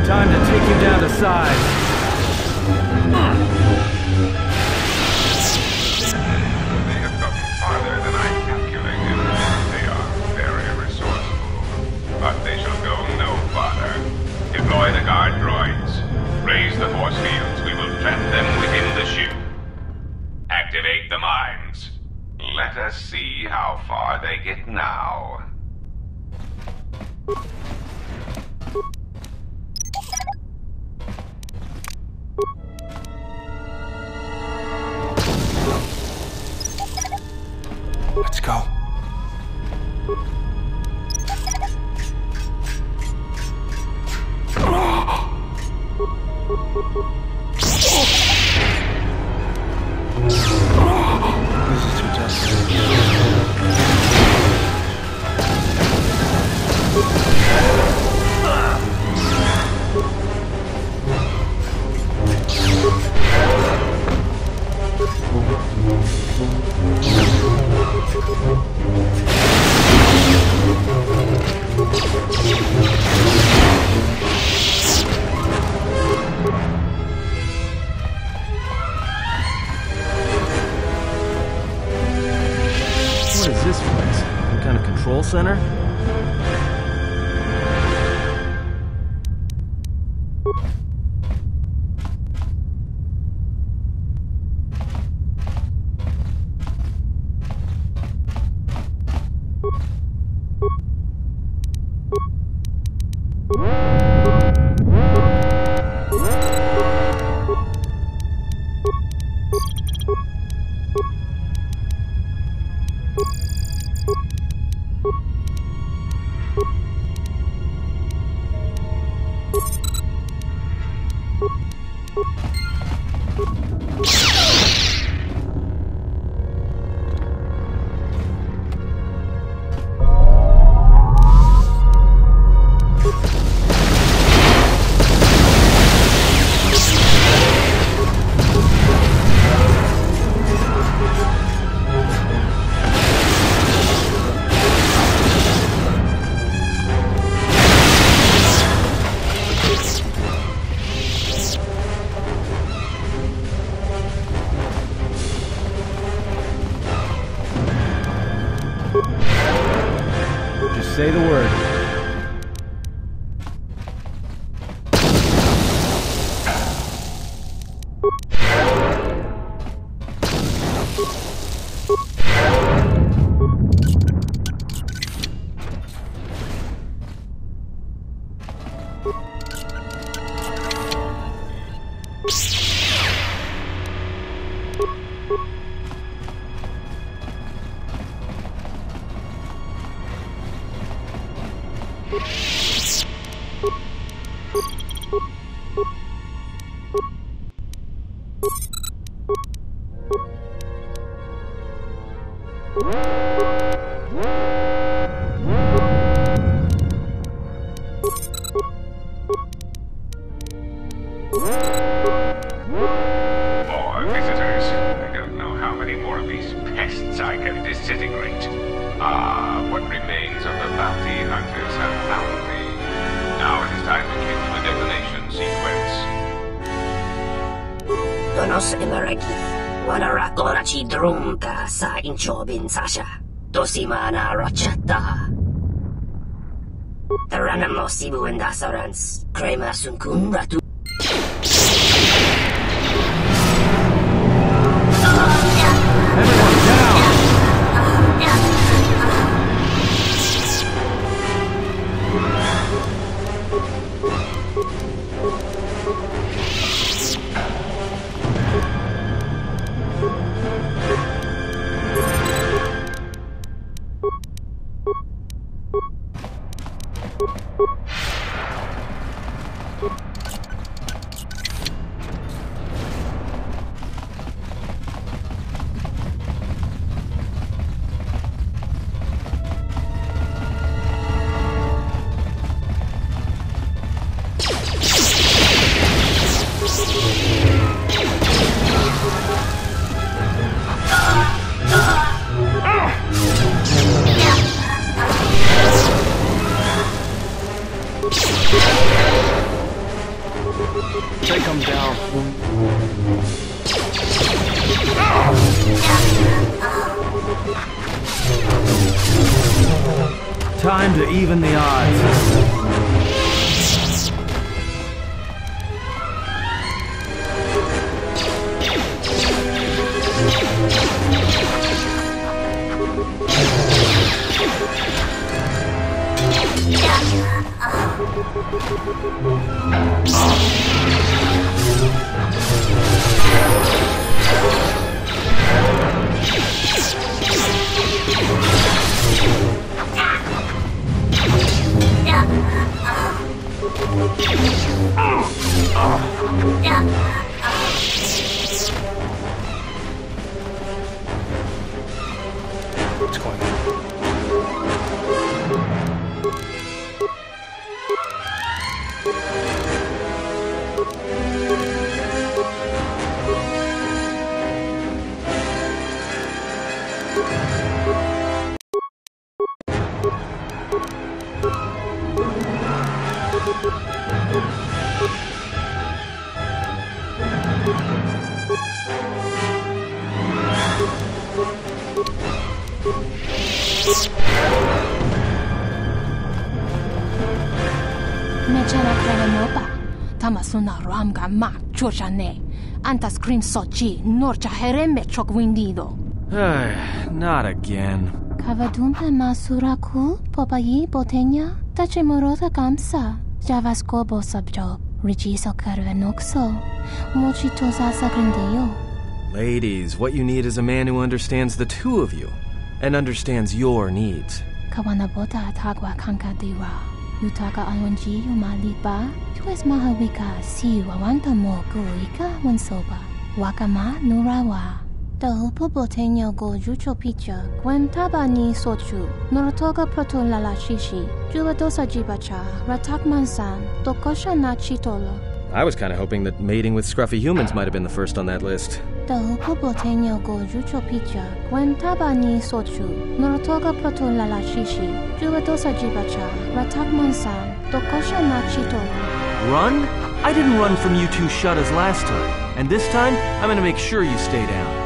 Time to take him down to size. They have gotten farther than I calculated. They are very resourceful. But they shall go no farther. Deploy the guard droids. Raise the force fields. We will trap them within the ship. Activate the mines. Let us see how far they get now. Let's go. This is too tough. What is this place? Some kind of control center? Say the word. More visitors. I don't know how many more of these pests I can disintegrate. Ah, what remains of the bounty hunters have found me. Now it is time to cue the detonation sequence. Donos emeragi, wanara korachi drumka sa inchobin sasha, dosimana rachata. Taranamo sibu and dasarans, krema sunkun ratu. Everyone down! Take him down. Time to even the odds. What's going on? Mecera krenopa, tamasuna ramga ma chochane, anta scream sochi, norcha hereme chok windido. Not again. Kavadumpe masuraku, popayi botenya, tachimorota kamsa, javaskobo sabjo, rigiso carvenoxo, mochitosa sagrindeyo. Ladies, what you need is a man who understands the two of you and understands your needs. Kawanabota tagwa kankadiwa. Yutaka alwanji yumalipa, yues mahawika si wawanta mogu ika wansoba. Wakama nurawa. Dahupo botenyo go jucho picha, gwen tabani sochu, norotoga proto lalashishi, jubadosa jibacha, ratakmansan, tokosha na chitolo. I was kind of hoping that mating with scruffy humans might have been the first on that list. Dahupo botenyo go jucho picha, gwen tabani sochu, norotoga proto lalashishi, jubadosa jibacha, ratakmansan, tokosha na chitolo. Run? I didn't run from you two shutters last time. And this time, I'm gonna make sure you stay down.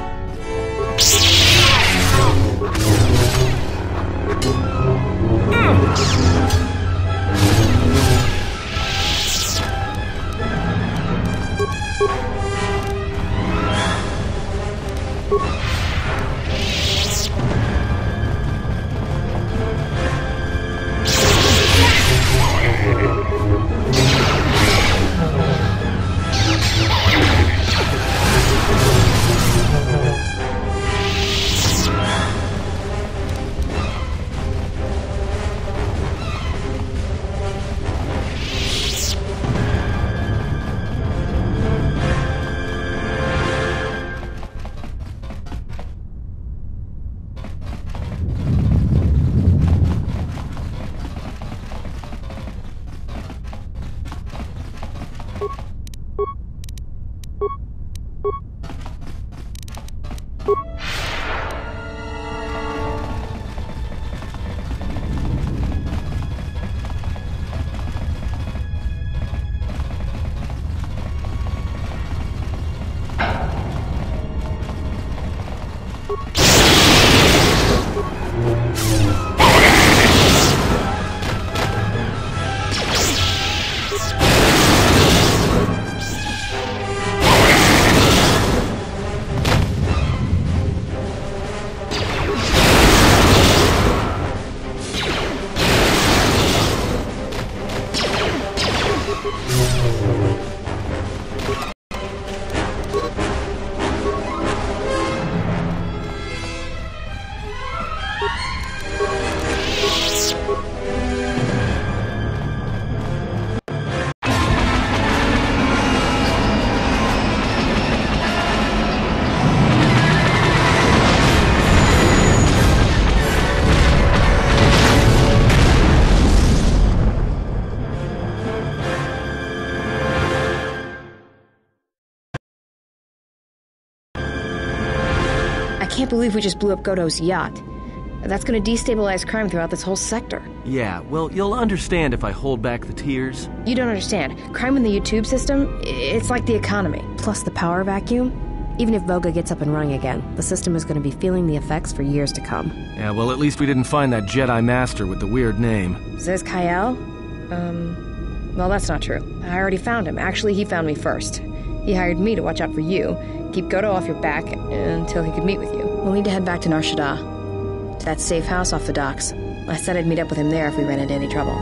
can't believe we just blew up Goto's yacht. That's gonna destabilize crime throughout this whole sector. Yeah, well, you'll understand if I hold back the tears. You don't understand. Crime in the YouTube system, it's like the economy. Plus the power vacuum. Even if Voga gets up and running again, the system is gonna be feeling the effects for years to come. Yeah, well, at least we didn't find that Jedi Master with the weird name. Zez-Kai Ell? Well, that's not true. I already found him. Actually, he found me first. He hired me to watch out for you, keep Goto off your back until he could meet with you. We'll need to head back to Nar Shaddaa, to that safe house off the docks. I said I'd meet up with him there if we ran into any trouble.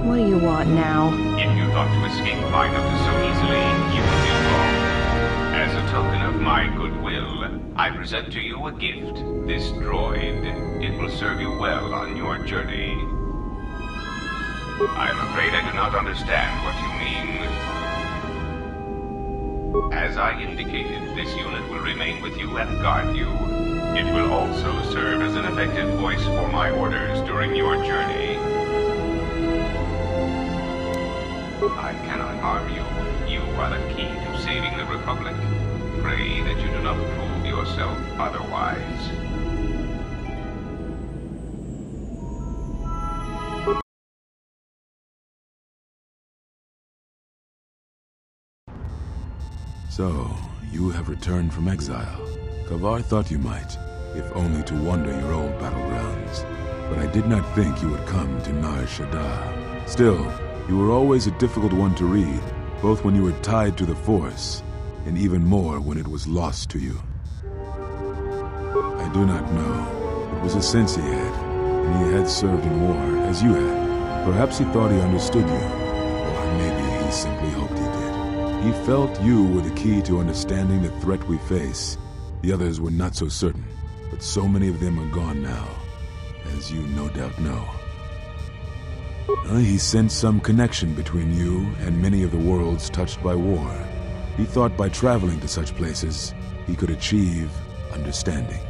What do you want now? If you thought to escape Linux so easily, you would be wrong. As a token of my goodwill, I present to you a gift. This droid. It will serve you well on your journey. I'm afraid I do not understand what you mean. As I indicated, this unit will remain with you and guard you. It will also serve as an effective voice for my orders during your journey. I cannot harm you. You are the key to saving the Republic. Pray that you do not prove yourself otherwise. So, you have returned from exile. Kavar thought you might, if only to wander your old battlegrounds. But I did not think you would come to Nar Shaddaa. Still, you were always a difficult one to read, both when you were tied to the Force, and even more when it was lost to you. I do not know. It was a sense he had, and he had served in war, as you had. Perhaps he thought he understood you, or maybe he simply hoped he did. He felt you were the key to understanding the threat we face. The others were not so certain, but so many of them are gone now, as you no doubt know. He sensed some connection between you and many of the worlds touched by war. He thought by traveling to such places, he could achieve understanding.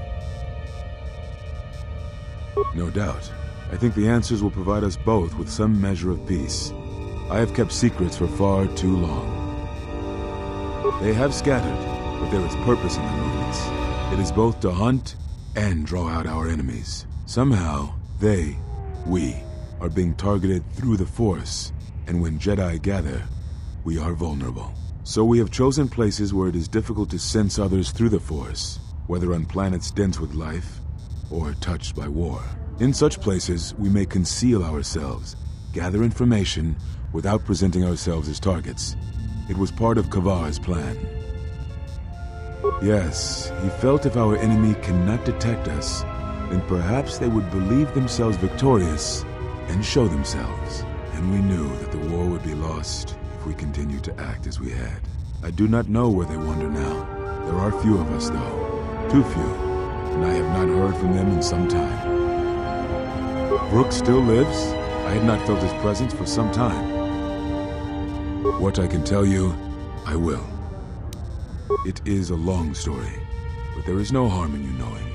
No doubt. I think the answers will provide us both with some measure of peace. I have kept secrets for far too long. They have scattered, but there is purpose in their movements. It is both to hunt and draw out our enemies. Somehow, we, are being targeted through the Force, and when Jedi gather, we are vulnerable. So we have chosen places where it is difficult to sense others through the Force, whether on planets dense with life, or touched by war. In such places, we may conceal ourselves, gather information, without presenting ourselves as targets. It was part of Kavar's plan. Yes, he felt if our enemy cannot detect us, then perhaps they would believe themselves victorious and show themselves. And we knew that the war would be lost if we continued to act as we had. I do not know where they wander now. There are few of us, though. Too few. And I have not heard from them in some time. Brooke still lives. I had not felt his presence for some time. What I can tell you, I will. It is a long story, but there is no harm in you knowing.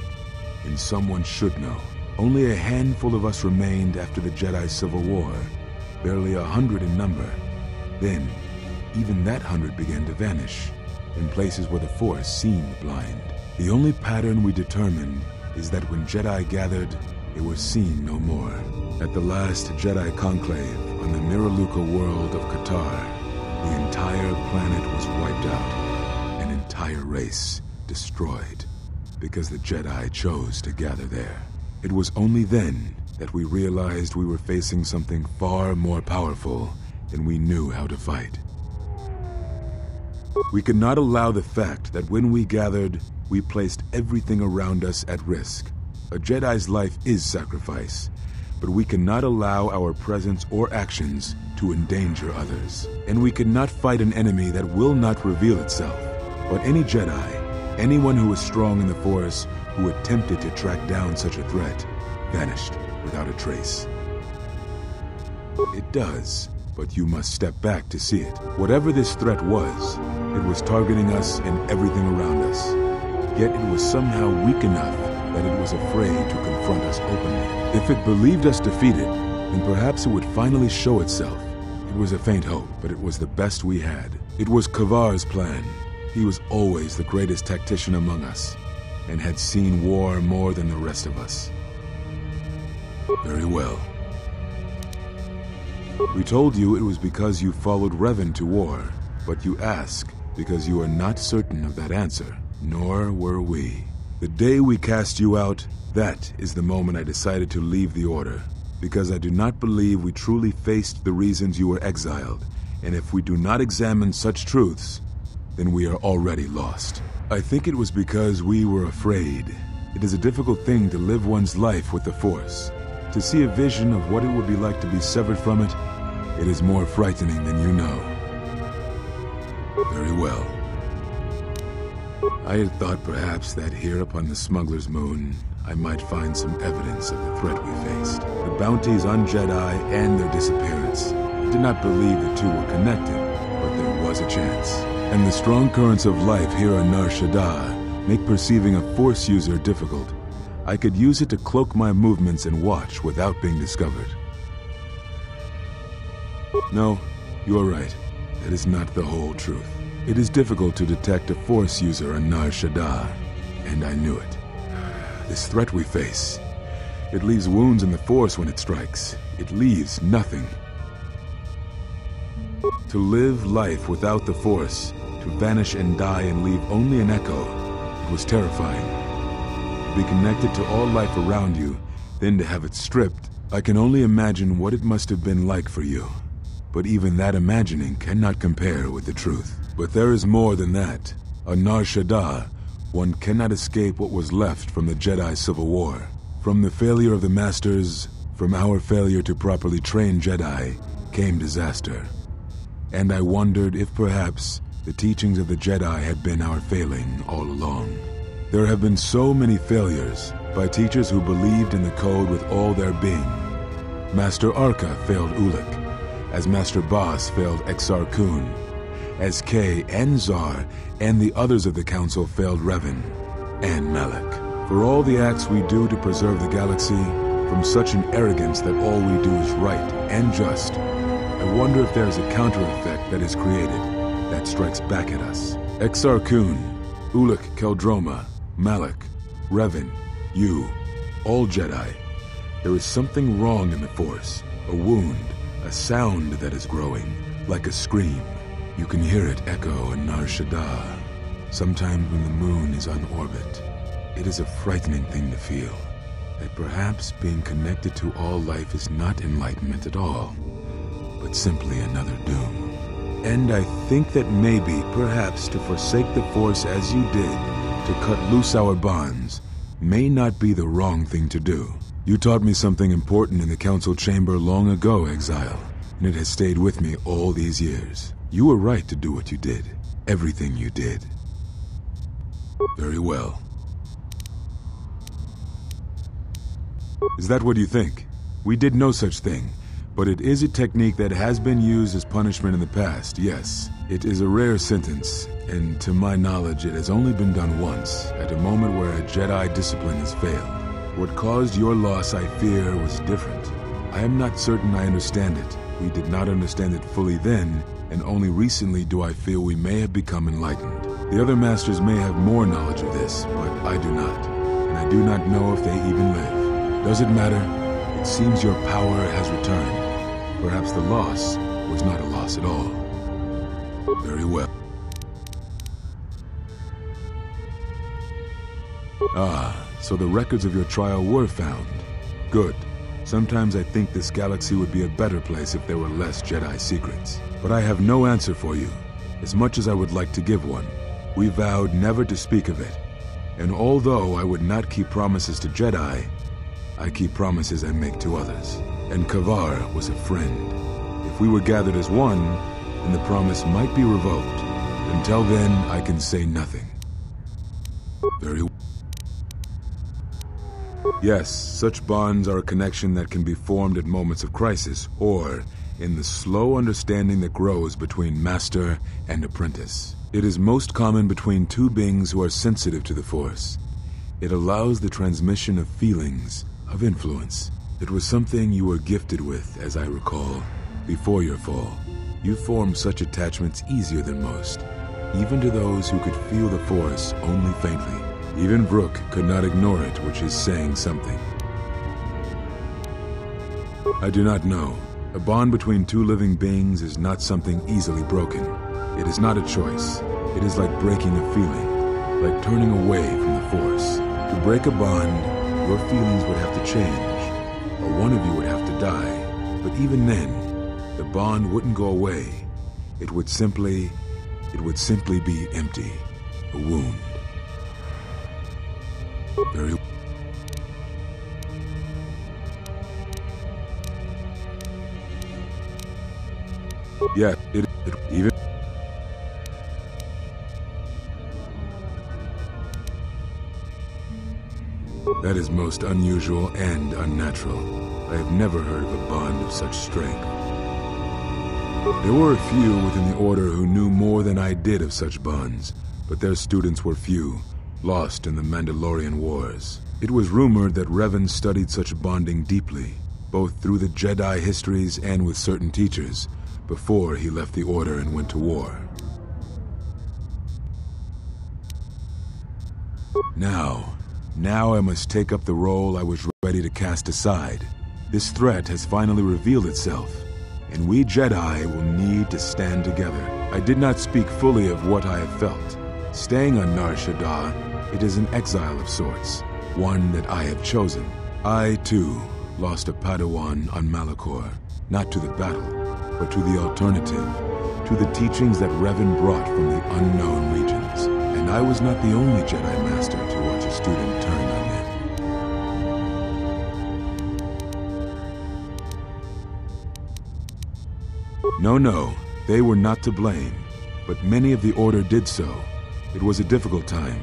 And someone should know. Only a handful of us remained after the Jedi Civil War, barely 100 in number. Then, even that 100 began to vanish, in places where the Force seemed blind. The only pattern we determined is that when Jedi gathered, they were seen no more. At the last Jedi conclave on the Miraluka world of KOTOR, the entire planet was wiped out, an entire race destroyed, because the Jedi chose to gather there. It was only then that we realized we were facing something far more powerful than we knew how to fight. We could not allow the fact that when we gathered, we placed everything around us at risk. A Jedi's life is sacrifice, but we cannot allow our presence or actions to endanger others. And we cannot fight an enemy that will not reveal itself. But any Jedi, anyone who was strong in the Force, who attempted to track down such a threat, vanished without a trace. It does, but you must step back to see it. Whatever this threat was targeting us and everything around us. Yet it was somehow weak enough that it was afraid to confront us openly. If it believed us defeated, then perhaps it would finally show itself. It was a faint hope, but it was the best we had. It was Kavar's plan. He was always the greatest tactician among us, and had seen war more than the rest of us. Very well. We told you it was because you followed Revan to war, but you ask because you are not certain of that answer, nor were we. The day we cast you out, that is the moment I decided to leave the Order, because I do not believe we truly faced the reasons you were exiled, and if we do not examine such truths, then we are already lost. I think it was because we were afraid. It is a difficult thing to live one's life with the Force. To see a vision of what it would be like to be severed from it, it is more frightening than you know. Very well. I had thought perhaps that here upon the Smuggler's Moon, I might find some evidence of the threat we faced. The bounties on Jedi and their disappearance. I did not believe the two were connected, but there was a chance. And the strong currents of life here on Nar Shaddaa make perceiving a Force user difficult. I could use it to cloak my movements and watch without being discovered. No, you are right. That is not the whole truth. It is difficult to detect a Force user on Nar Shaddaa, and I knew it. This threat we face, it leaves wounds in the Force when it strikes. It leaves nothing. To live life without the Force, to vanish and die and leave only an echo, it was terrifying. To be connected to all life around you, then to have it stripped, I can only imagine what it must have been like for you. But even that imagining cannot compare with the truth. But there is more than that. On Nar Shaddaa, one cannot escape what was left from the Jedi Civil War. From the failure of the Masters, from our failure to properly train Jedi, came disaster. And I wondered if perhaps the teachings of the Jedi had been our failing all along. There have been so many failures by teachers who believed in the code with all their being. Master Arca failed Ulic, as Master Boss failed Exar Kun, as Kay and Zar and the others of the Council failed Revan and Malak. For all the acts we do to preserve the galaxy, from such an arrogance that all we do is right and just, I wonder if there is a counter-effect that is created that strikes back at us. Exar Kun, Ulic Keldroma, Malak, Revan, you, all Jedi. There is something wrong in the Force, a wound, a sound that is growing, like a scream. You can hear it echo in Nar Shaddaa, sometimes when the moon is on orbit. It is a frightening thing to feel, that perhaps being connected to all life is not enlightenment at all, but simply another doom. And I think that maybe, perhaps, to forsake the Force as you did, to cut loose our bonds, may not be the wrong thing to do. You taught me something important in the Council Chamber long ago, Exile, and it has stayed with me all these years. You were right to do what you did. Everything you did. Very well. Is that what you think? We did no such thing, but it is a technique that has been used as punishment in the past, yes. It is a rare sentence, and to my knowledge it has only been done once, at a moment where a Jedi discipline has failed. What caused your loss, I fear, was different. I am not certain I understand it. We did not understand it fully then, and only recently do I feel we may have become enlightened. The other Masters may have more knowledge of this, but I do not, and I do not know if they even live. Does it matter? It seems your power has returned. Perhaps the loss was not a loss at all. Very well. Ah, so the records of your trial were found. Good. Sometimes I think this galaxy would be a better place if there were less Jedi secrets. But I have no answer for you, as much as I would like to give one. We vowed never to speak of it. And although I would not keep promises to Jedi, I keep promises I make to others. And Kavar was a friend. If we were gathered as one, then the promise might be revoked. Until then, I can say nothing. Very well. Yes, such bonds are a connection that can be formed at moments of crisis, or in the slow understanding that grows between master and apprentice. It is most common between two beings who are sensitive to the Force. It allows the transmission of feelings, of influence. It was something you were gifted with, as I recall, before your fall. You formed such attachments easier than most. even to those who could feel the force only faintly. Even Brooke could not ignore it, which is saying something. I do not know. A bond between two living beings is not something easily broken. It is not a choice. It is like breaking a feeling, like turning away from the force. To break a bond, your feelings would have to change, or one of you would have to die. But even then, the bond wouldn't go away. It would simply be empty, a wound. Very yeah, it even that is most unusual and unnatural. I have never heard of a bond of such strength. There were a few within the Order who knew more than I did of such bonds, but their students were few, lost in the Mandalorian Wars. It was rumored that Revan studied such bonding deeply, both through the Jedi histories and with certain teachers, before he left the Order and went to war. Now I must take up the role I was ready to cast aside. This threat has finally revealed itself, and we Jedi will need to stand together. I did not speak fully of what I have felt. Staying on Nar Shaddaa, it is an exile of sorts, one that I have chosen. I, too, lost a Padawan on Malachor, not to the battle, but to the alternative, to the teachings that Revan brought from the unknown regions. And I was not the only Jedi Master to watch a student turn on them. No, they were not to blame, but many of the Order did so. It was a difficult time,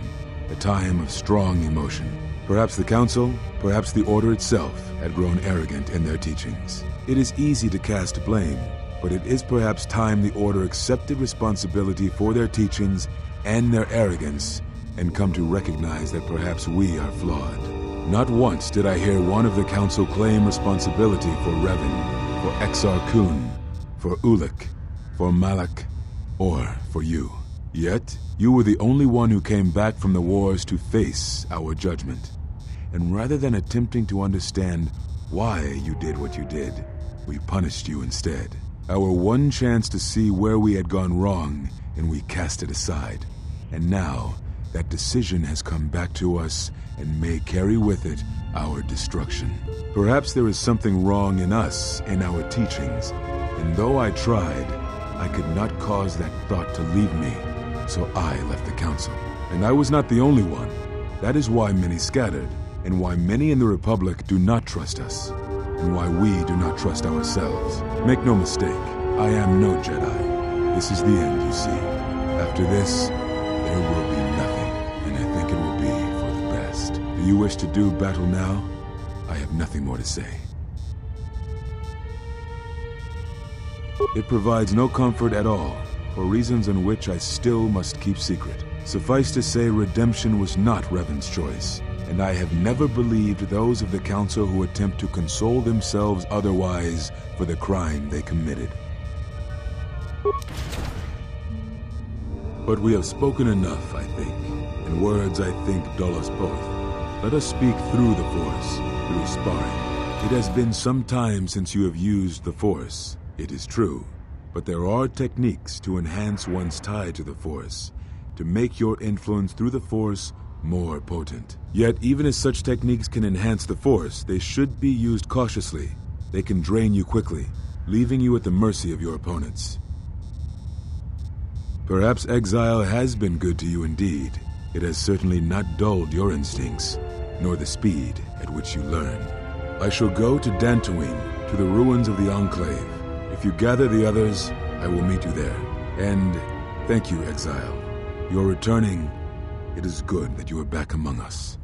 a time of strong emotion. Perhaps the Council, perhaps the Order itself had grown arrogant in their teachings. It is easy to cast blame, but it is perhaps time the Order accepted responsibility for their teachings and their arrogance, and come to recognize that perhaps we are flawed. Not once did I hear one of the Council claim responsibility for Revan, for Exar Kun, for Ulic, for Malak, or for you. Yet, you were the only one who came back from the wars to face our judgment. And rather than attempting to understand why you did what you did, we punished you instead. Our one chance to see where we had gone wrong, and we cast it aside. And now, that decision has come back to us and may carry with it our destruction. Perhaps there is something wrong in us and our teachings, and though I tried, I could not cause that thought to leave me, so I left the Council. And I was not the only one. That is why many scattered, and why many in the Republic do not trust us, and why we do not trust ourselves. Make no mistake, I am no Jedi. This is the end, you see. After this, there will be nothing, and I think it will be for the best. Do you wish to do battle now? I have nothing more to say. It provides no comfort at all, for reasons in which I still must keep secret. Suffice to say, redemption was not Revan's choice, and I have never believed those of the Council who attempt to console themselves otherwise for the crime they committed. But we have spoken enough, I think, and words, I think, dull us both. Let us speak through the Force, through sparring. It has been some time since you have used the Force, it is true, but there are techniques to enhance one's tie to the Force, to make your influence through the Force more potent. Yet, even as such techniques can enhance the Force, they should be used cautiously. They can drain you quickly, leaving you at the mercy of your opponents. Perhaps exile has been good to you indeed. It has certainly not dulled your instincts, nor the speed at which you learn. I shall go to Dantooine, to the ruins of the Enclave. If you gather the others, I will meet you there. And thank you, exile. You're returning. It is good that you are back among us.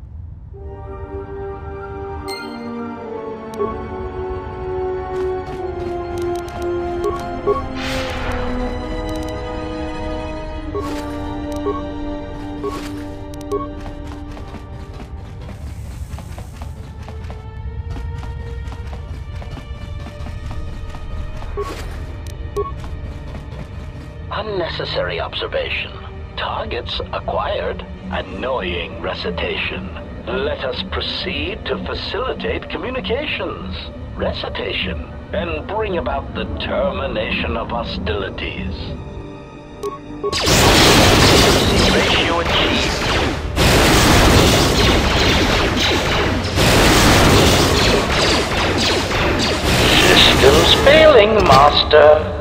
Unnecessary observation. targets acquired. Annoying recitation. Let us proceed to facilitate communications. Recitation. And bring about the termination of hostilities. Ratio achieved. Systems failing, Master.